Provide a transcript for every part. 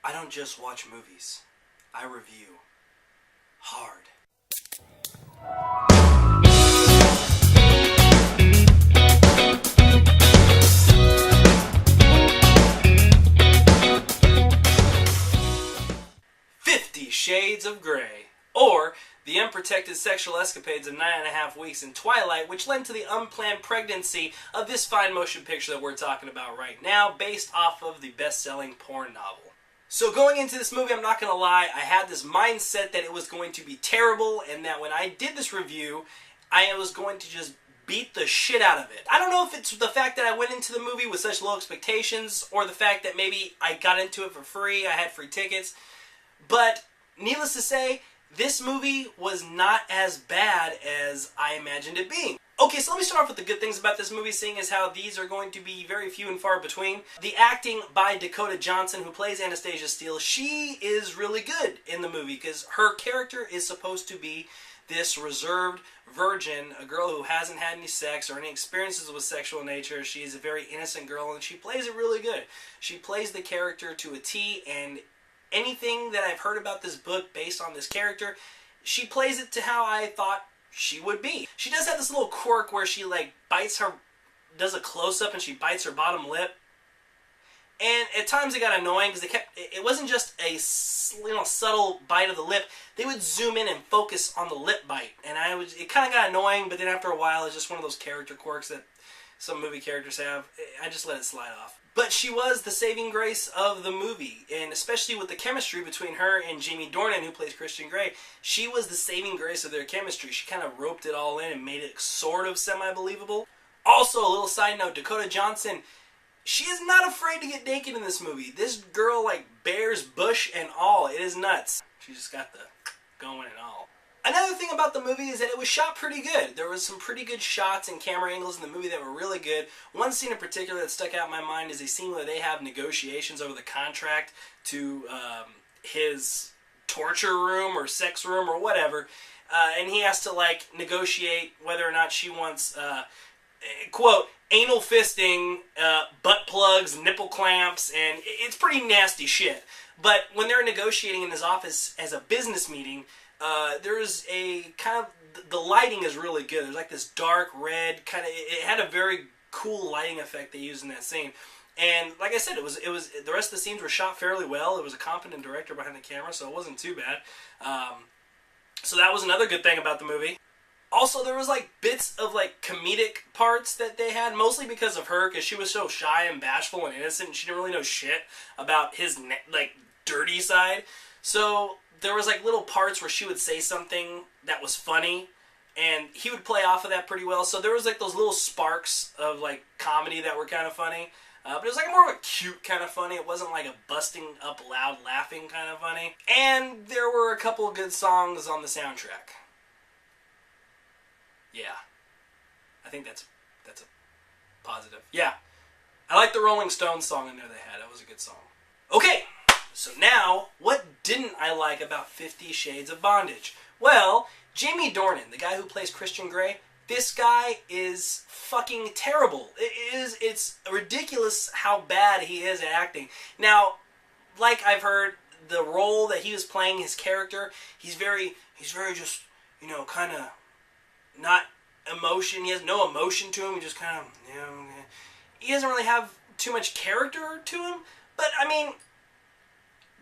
I don't just watch movies. I review. Hard. Shades of Grey, or the unprotected sexual escapades of 9.5 weeks in Twilight, which led to the unplanned pregnancy of this fine motion picture that we're talking about right now, based off of the best-selling porn novel. So going into this movie, I'm not going to lie, I had this mindset that it was going to be terrible, and that when I did this review, I was going to just beat the shit out of it. I don't know if it's the fact that I went into the movie with such low expectations, or the fact that maybe I got into it for free, I had free tickets, but needless to say, this movie was not as bad as I imagined it being. Okay, so let me start off with the good things about this movie, seeing as how these are going to be very few and far between. The acting by Dakota Johnson, who plays Anastasia Steele, she is really good in the movie, because her character is supposed to be this reserved virgin, a girl who hasn't had any sex or any experiences with sexual nature. She's a very innocent girl, and she plays it really good. She plays the character to a T, and anything that I've heard about this book based on this character, she plays it to how I thought she would be. She does have this little quirk where she does a close-up and she bites her bottom lip. And at times it got annoying because it wasn't just a subtle bite of the lip. They would zoom in and focus on the lip bite. And it kind of got annoying, but then after a while it's just one of those character quirks that some movie characters have. I just let it slide off. But she was the saving grace of the movie, and especially with the chemistry between her and Jamie Dornan, who plays Christian Grey, she was the saving grace of their chemistry. She kind of roped it all in and made it sort of semi-believable. Also, a little side note, Dakota Johnson, she is not afraid to get naked in this movie. This girl, bears bush and all. It is nuts. She just got the going and all. Another thing about the movie is that it was shot pretty good. There was some pretty good shots and camera angles in the movie that were really good. One scene in particular that stuck out in my mind is a scene where they have negotiations over the contract to his torture room or sex room or whatever. And he has to, negotiate whether or not she wants, quote, anal fisting, butt plugs, nipple clamps, and it's pretty nasty shit. But when they're negotiating in his office as a business meeting, there's a kind of, the lighting is really good. There's this dark red it had a very cool lighting effect they used in that scene. And like I said, it was the rest of the scenes were shot fairly well. There was a competent director behind the camera, so it wasn't too bad. So that was another good thing about the movie. Also, there was bits of comedic parts that they had, mostly because of her, because she was so shy and bashful and innocent, and she didn't really know shit about his dirty side. So there was little parts where she would say something that was funny, and he would play off of that pretty well. So there was those little sparks of comedy that were kind of funny, but it was more of a cute kind of funny. It wasn't a busting up loud laughing kind of funny. And there were a couple of good songs on the soundtrack. Yeah, I think that's a positive. Yeah, I like the Rolling Stones song in there they had. That was a good song. Okay. So now, what didn't I like about 50 Shades of Bondage? Well, Jamie Dornan, the guy who plays Christian Grey, this guy is fucking terrible. It's ridiculous how bad he is at acting. Now, I've heard, the role that he was playing, his character, he's very just, kind of not emotion. He has no emotion to him. He just kind of, he doesn't really have too much character to him. But, I mean,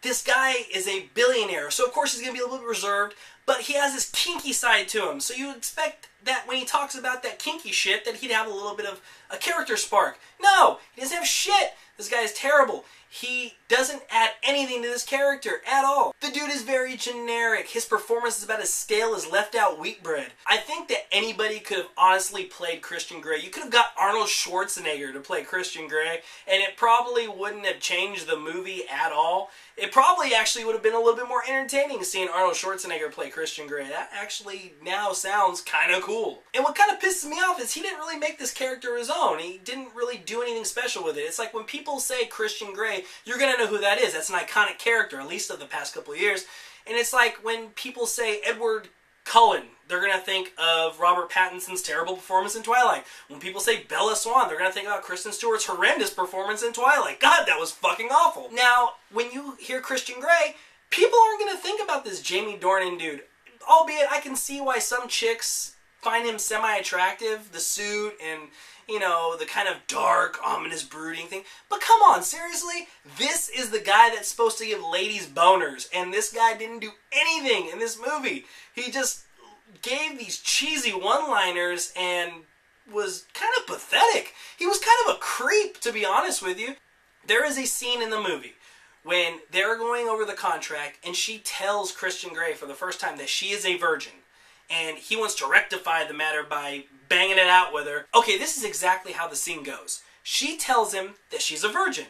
this guy is a billionaire, so of course he's going to be a little bit reserved, but he has this kinky side to him, so you expect that when he talks about that kinky shit that he'd have a little bit of a character spark. No! He doesn't have shit! This guy is terrible. He doesn't add anything to this character at all. The dude is very generic. His performance is about as stale as left out wheat bread. I think that anybody could have honestly played Christian Grey. You could have got Arnold Schwarzenegger to play Christian Grey, and it probably wouldn't have changed the movie at all. It probably actually would have been a little bit more entertaining seeing Arnold Schwarzenegger play Christian Grey. That actually now sounds kind of cool. And what kind of pisses me off is he didn't really make this character his own. He didn't really do anything special with it. It's like when people say Christian Grey, you're going to know who that is. That's an iconic character, at least of the past couple of years. And it's like when people say Edward Cullen, they're going to think of Robert Pattinson's terrible performance in Twilight. When people say Bella Swan, they're going to think about Kristen Stewart's horrendous performance in Twilight. God, that was fucking awful. Now, when you hear Christian Grey, people aren't going to think about this Jamie Dornan dude. Albeit, I can see why some chicks find him semi-attractive, the suit and, you know, the kind of dark, ominous, brooding thing. But come on, seriously? This is the guy that's supposed to give ladies boners, and this guy didn't do anything in this movie. He just gave these cheesy one-liners and was kind of pathetic. He was kind of a creep, to be honest with you. There is a scene in the movie when they're going over the contract, and she tells Christian Grey for the first time that she is a virgin. And he wants to rectify the matter by banging it out with her. Okay, this is exactly how the scene goes. She tells him that she's a virgin.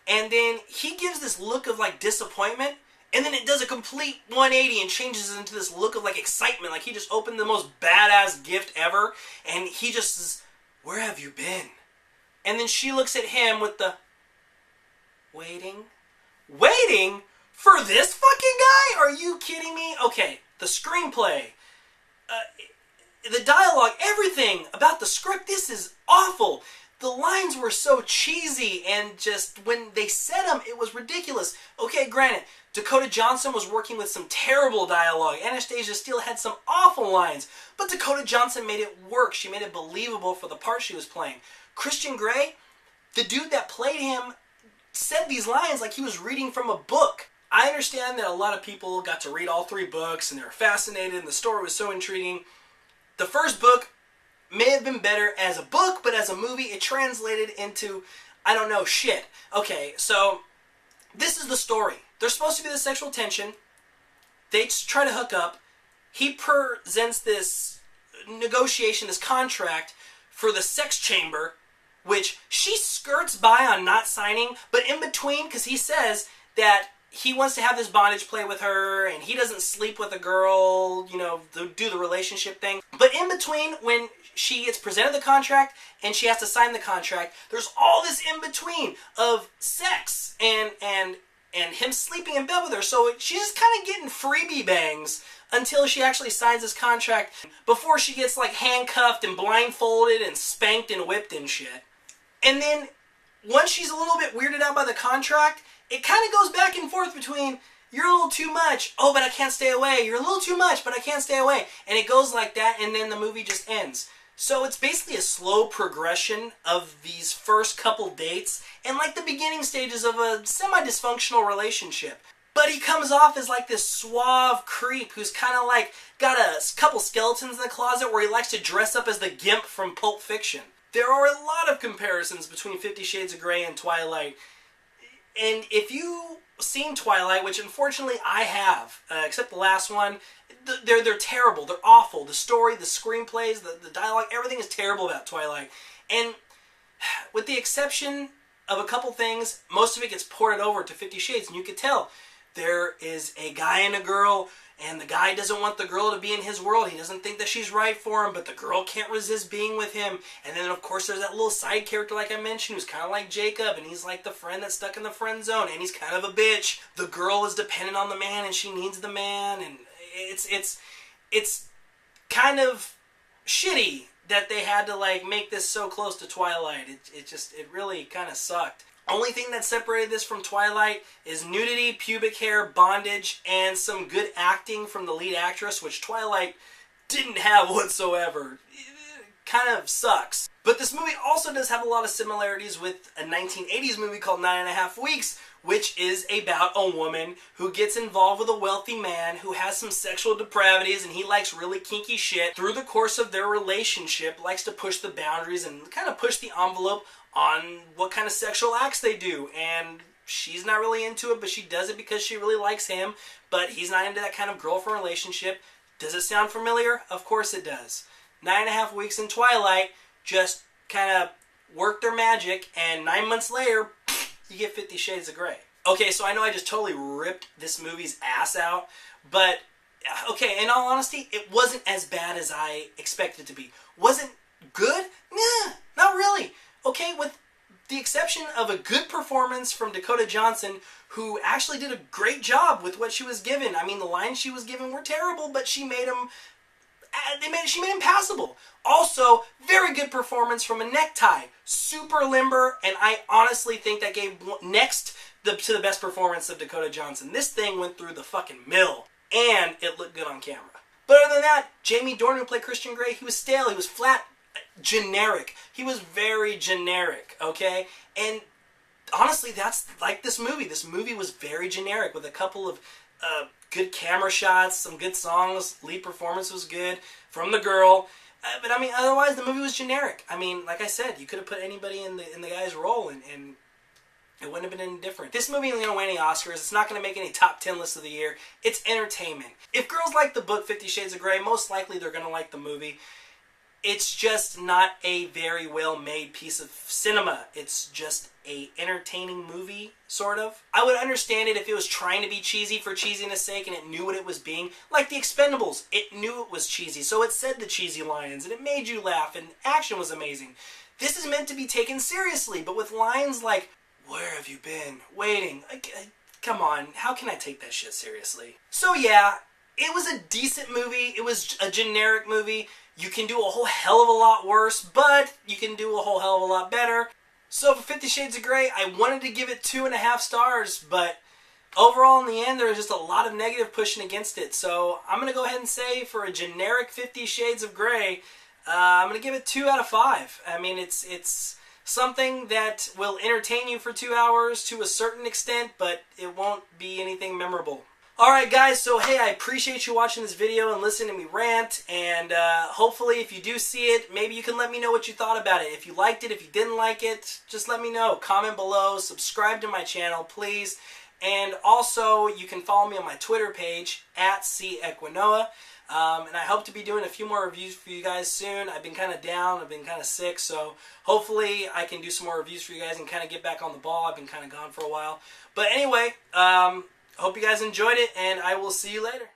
And then he gives this look of like disappointment, and then it does a complete 180 and changes into this look of like excitement, like he just opened the most badass gift ever, and he just says, "Where have you been?" And then she looks at him with the, "Waiting? Waiting? For this fucking guy? Are you kidding me?" Okay, the screenplay, the dialogue, everything about the script, this is awful. The lines were so cheesy, and just when they said them, it was ridiculous. Okay, granted, Dakota Johnson was working with some terrible dialogue. Anastasia Steele had some awful lines, but Dakota Johnson made it work. She made it believable for the part she was playing. Christian Grey, the dude that played him, said these lines like he was reading from a book. I understand that a lot of people got to read all 3 books and they were fascinated and the story was so intriguing. The first book may have been better as a book, but as a movie it translated into, I don't know, shit. Okay, so this is the story. There's supposed to be this sexual tension. They try to hook up. He presents this negotiation, this contract for the sex chamber, which she skirts by on not signing, but in between, because he says that he wants to have this bondage play with her, and he doesn't sleep with a girl, you know, do the relationship thing. But in between, when she gets presented the contract and she has to sign the contract, there's all this in between of sex and him sleeping in bed with her. So she's just kind of getting freebie bangs until she actually signs this contract before she gets like handcuffed and blindfolded and spanked and whipped and shit. And then once she's a little bit weirded out by the contract, it kind of goes back and forth between, "You're a little too much, oh, but I can't stay away. You're a little too much, but I can't stay away." And it goes like that, and then the movie just ends. So it's basically a slow progression of these first couple dates and like the beginning stages of a semi-dysfunctional relationship. But he comes off as like this suave creep who's kind of like got a couple skeletons in the closet where he likes to dress up as the Gimp from Pulp Fiction. There are a lot of comparisons between 50 Shades of Grey and Twilight. And if you've seen Twilight, which unfortunately I have, except the last one, they're terrible. They're awful. The story, the screenplays, the dialogue, everything is terrible about Twilight. And with the exception of a couple things, most of it gets ported over to 50 Shades. And you could tell there is a guy and a girl, and the guy doesn't want the girl to be in his world. He doesn't think that she's right for him, but the girl can't resist being with him. And then, of course, there's that little side character, like I mentioned, who's kind of like Jacob, and he's like the friend that's stuck in the friend zone, and he's kind of a bitch. The girl is dependent on the man, and she needs the man, and it's kind of shitty that they had to, like, make this so close to Twilight. It really kind of sucked. Only thing that separated this from Twilight is nudity, pubic hair, bondage, and some good acting from the lead actress, which Twilight didn't have whatsoever. It kind of sucks. But this movie also does have a lot of similarities with a 1980s movie called 9.5 Weeks, which is about a woman who gets involved with a wealthy man who has some sexual depravities, and he likes really kinky shit. Through the course of their relationship, likes to push the boundaries and kind of push the envelope on what kind of sexual acts they do. And she's not really into it, but she does it because she really likes him, but he's not into that kind of girlfriend relationship. Does it sound familiar? Of course it does. 9.5 Weeks in Twilight just kind of worked their magic, and 9 months later, you get 50 Shades of Grey. Okay, so I know I just totally ripped this movie's ass out, but okay, in all honesty, it wasn't as bad as I expected it to be. Was it good? Nah, not really. Okay, with the exception of a good performance from Dakota Johnson, who actually did a great job with what she was given. I mean, the lines she was given were terrible, but she made them she made him passable. Also, very good performance from a Necktie. Super limber, and I honestly think that gave next to the best performance of Dakota Johnson. This thing went through the fucking mill, and it looked good on camera. But other than that, Jamie Dornan, who played Christian Grey, he was stale, he was flat, generic. He was very generic, okay? And honestly, that's like this movie. This movie was very generic with a couple of good camera shots, some good songs. Lead performance was good from the girl. But I mean, otherwise the movie was generic. I mean, like I said, you could have put anybody in the guy's role and it wouldn't have been any different. This movie isn't going to win any Oscars. It's not going to make any top 10 lists of the year. It's entertainment. If girls like the book 50 Shades of Grey, most likely they're going to like the movie. It's just not a very well-made piece of cinema. It's just a entertaining movie, sort of. I would understand it if it was trying to be cheesy for cheesiness' sake and it knew what it was being. Like The Expendables, it knew it was cheesy, so it said the cheesy lines, and it made you laugh, and action was amazing. This is meant to be taken seriously, but with lines like, "Where have you been? Waiting." Come on, how can I take that shit seriously? So yeah, it was a decent movie. It was a generic movie. You can do a whole hell of a lot worse, but you can do a whole hell of a lot better. So for 50 Shades of Grey, I wanted to give it 2.5 stars, but overall in the end, there was just a lot of negative pushing against it. So I'm going to go ahead and say for a generic 50 Shades of Grey, I'm going to give it 2 out of 5. I mean, it's something that will entertain you for 2 hours to a certain extent, but it won't be anything memorable. Alright guys, so hey, I appreciate you watching this video and listening to me rant, and hopefully if you do see it, maybe you can let me know what you thought about it. If you liked it, if you didn't like it, just let me know. Comment below, subscribe to my channel, please, and also you can follow me on my Twitter page, @CEquinoa, and I hope to be doing a few more reviews for you guys soon. I've been kind of down, I've been kind of sick, so hopefully I can do some more reviews for you guys and kind of get back on the ball. I've been kind of gone for a while. But anyway, hope you guys enjoyed it, and I will see you later.